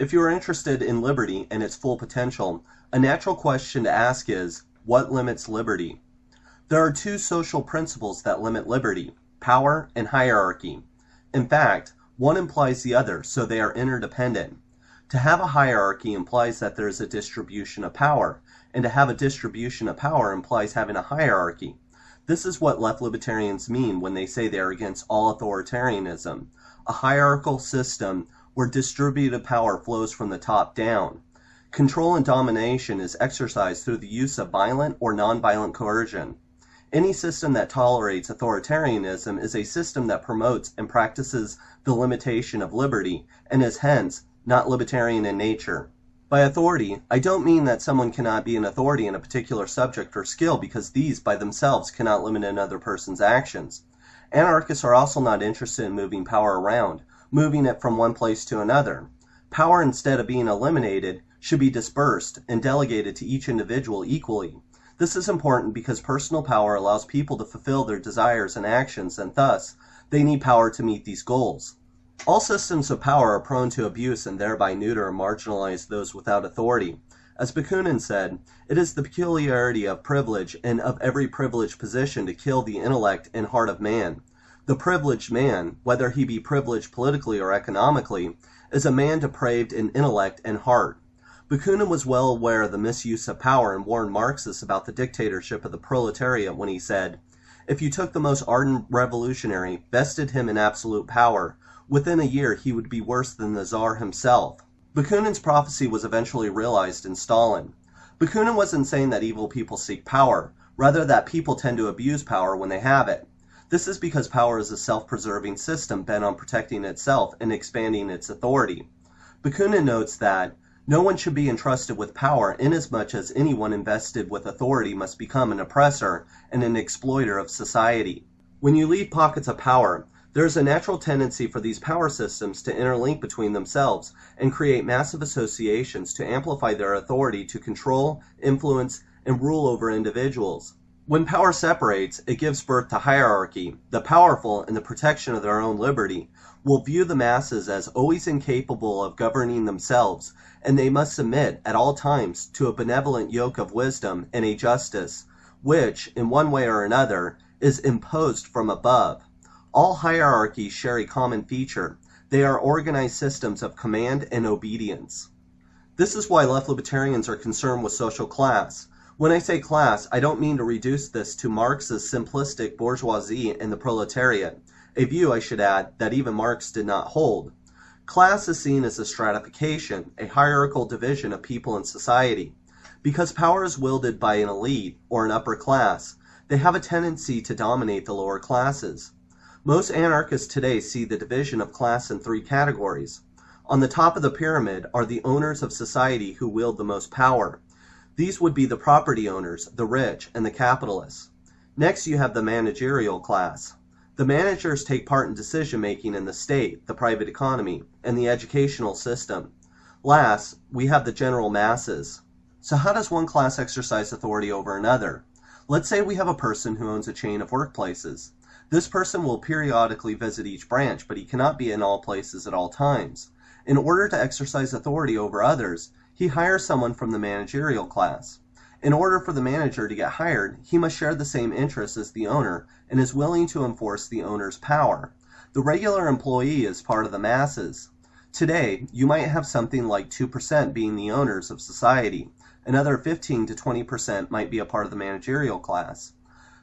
If you are interested in liberty and its full potential, a natural question to ask is, what limits liberty? There are two social principles that limit liberty: power and hierarchy. In fact, one implies the other, so they are interdependent. To have a hierarchy implies that there is a distribution of power, and to have a distribution of power implies having a hierarchy. This is what left libertarians mean when they say they are against all authoritarianism, a hierarchical system where distributed power flows from the top down. Control and domination is exercised through the use of violent or nonviolent coercion. Any system that tolerates authoritarianism is a system that promotes and practices the limitation of liberty and is hence not libertarian in nature. By authority, I don't mean that someone cannot be an authority in a particular subject or skill because these by themselves cannot limit another person's actions. Anarchists are also not interested in moving power around, moving it from one place to another. Power, instead of being eliminated, should be dispersed and delegated to each individual equally. This is important because personal power allows people to fulfill their desires and actions, and thus, they need power to meet these goals. All systems of power are prone to abuse and thereby neuter or marginalize those without authority. As Bakunin said, it is the peculiarity of privilege and of every privileged position to kill the intellect and heart of man. The privileged man, whether he be privileged politically or economically, is a man depraved in intellect and heart. Bakunin was well aware of the misuse of power and warned Marxists about the dictatorship of the proletariat when he said, "If you took the most ardent revolutionary, vested him in absolute power, within a year he would be worse than the Tsar himself." Bakunin's prophecy was eventually realized in Stalin. Bakunin wasn't saying that evil people seek power, rather that people tend to abuse power when they have it. This is because power is a self-preserving system bent on protecting itself and expanding its authority. Bakunin notes that no one should be entrusted with power inasmuch as anyone invested with authority must become an oppressor and an exploiter of society. When you leave pockets of power, there is a natural tendency for these power systems to interlink between themselves and create massive associations to amplify their authority to control, influence, and rule over individuals. When power separates, it gives birth to hierarchy. The powerful, in the protection of their own liberty, will view the masses as always incapable of governing themselves, and they must submit at all times to a benevolent yoke of wisdom and a justice, which, in one way or another, is imposed from above. All hierarchies share a common feature. They are organized systems of command and obedience. This is why left libertarians are concerned with social class. When I say class, I don't mean to reduce this to Marx's simplistic bourgeoisie and the proletariat, a view, I should add, that even Marx did not hold. Class is seen as a stratification, a hierarchical division of people in society. Because power is wielded by an elite, or an upper class, they have a tendency to dominate the lower classes. Most anarchists today see the division of class in three categories. On the top of the pyramid are the owners of society who wield the most power. These would be the property owners, the rich, and the capitalists. Next, you have the managerial class. The managers take part in decision-making in the state, the private economy, and the educational system. Last, we have the general masses. So how does one class exercise authority over another? Let's say we have a person who owns a chain of workplaces. This person will periodically visit each branch, but he cannot be in all places at all times. In order to exercise authority over others, he hires someone from the managerial class. In order for the manager to get hired, he must share the same interests as the owner and is willing to enforce the owner's power. The regular employee is part of the masses. Today, you might have something like 2% being the owners of society. Another 15 to 20% might be a part of the managerial class.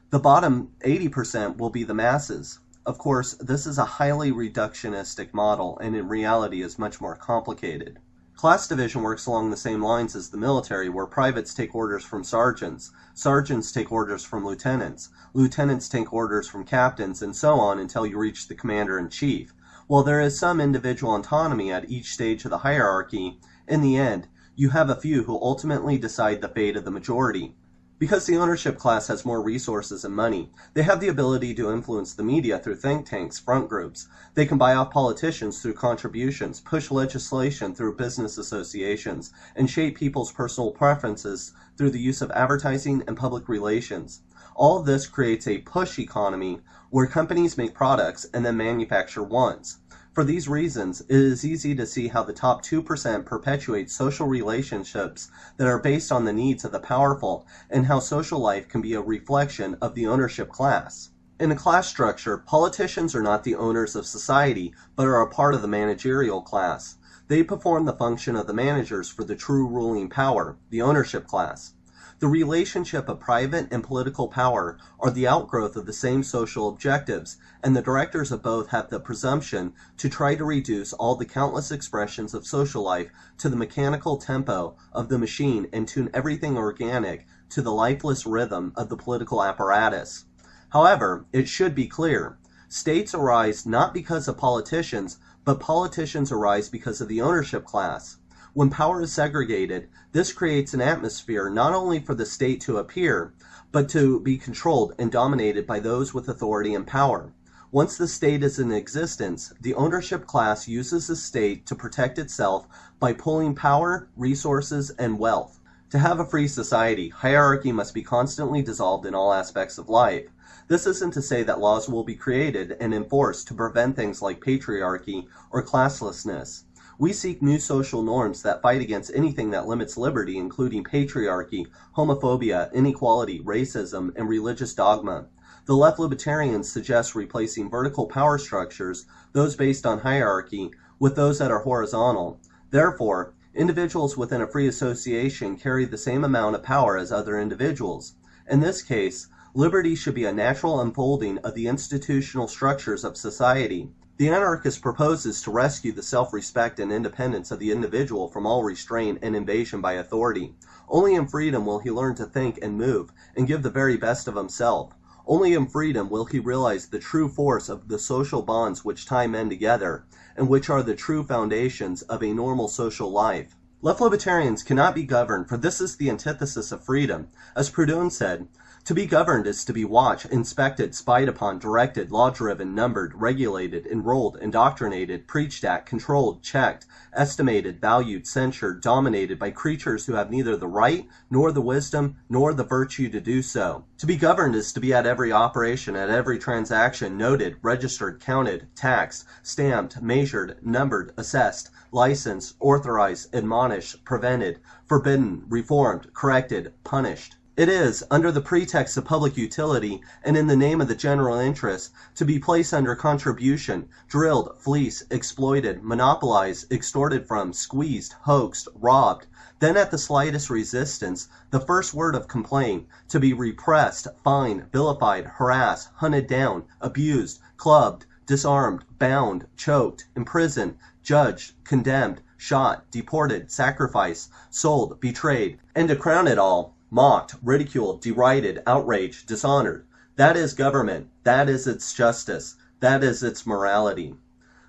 The bottom 80% will be the masses. Of course, this is a highly reductionistic model and in reality is much more complicated. Class division works along the same lines as the military, where privates take orders from sergeants, sergeants take orders from lieutenants, lieutenants take orders from captains, and so on until you reach the commander-in-chief. While there is some individual autonomy at each stage of the hierarchy, in the end, you have a few who ultimately decide the fate of the majority. Because the ownership class has more resources and money, they have the ability to influence the media through think tanks, front groups. They can buy off politicians through contributions, push legislation through business associations, and shape people's personal preferences through the use of advertising and public relations. All of this creates a push economy where companies make products and then manufacture ones. For these reasons, it is easy to see how the top 2% perpetuate social relationships that are based on the needs of the powerful, and how social life can be a reflection of the ownership class. In a class structure, politicians are not the owners of society, but are a part of the managerial class. They perform the function of the managers for the true ruling power, the ownership class. The relationship of private and political power are the outgrowth of the same social objectives, and the directors of both have the presumption to try to reduce all the countless expressions of social life to the mechanical tempo of the machine and tune everything organic to the lifeless rhythm of the political apparatus. However, it should be clear, states arise not because of politicians, but politicians arise because of the ownership class. When power is segregated, this creates an atmosphere not only for the state to appear, but to be controlled and dominated by those with authority and power. Once the state is in existence, the ownership class uses the state to protect itself by pulling power, resources, and wealth. To have a free society, hierarchy must be constantly dissolved in all aspects of life. This isn't to say that laws will be created and enforced to prevent things like patriarchy or classlessness. We seek new social norms that fight against anything that limits liberty, including patriarchy, homophobia, inequality, racism, and religious dogma. The left libertarians suggest replacing vertical power structures, those based on hierarchy, with those that are horizontal. Therefore, individuals within a free association carry the same amount of power as other individuals. In this case, liberty should be a natural unfolding of the institutional structures of society. The anarchist proposes to rescue the self-respect and independence of the individual from all restraint and invasion by authority. Only in freedom will he learn to think and move and give the very best of himself. Only in freedom will he realize the true force of the social bonds which tie men together, and which are the true foundations of a normal social life. Left libertarians cannot be governed, for this is the antithesis of freedom. As Proudhon said, to be governed is to be watched, inspected, spied upon, directed, law-driven, numbered, regulated, enrolled, indoctrinated, preached at, controlled, checked, estimated, valued, censured, dominated by creatures who have neither the right, nor the wisdom, nor the virtue to do so. To be governed is to be at every operation, at every transaction, noted, registered, counted, taxed, stamped, measured, numbered, assessed, licensed, authorized, admonished, prevented, forbidden, reformed, corrected, punished. It is, under the pretext of public utility and in the name of the general interest, to be placed under contribution, drilled, fleeced, exploited, monopolized, extorted from, squeezed, hoaxed, robbed. Then at the slightest resistance, the first word of complaint, to be repressed, fined, vilified, harassed, hunted down, abused, clubbed, disarmed, bound, choked, imprisoned, judged, condemned, shot, deported, sacrificed, sold, betrayed, and to crown it all, mocked, ridiculed, derided, outraged, dishonored. That is government. That is its justice. That is its morality.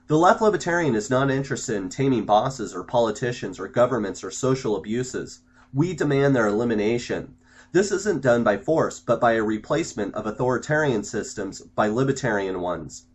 The left libertarian is not interested in taming bosses or politicians or governments or social abuses. We demand their elimination. This isn't done by force, but by a replacement of authoritarian systems by libertarian ones.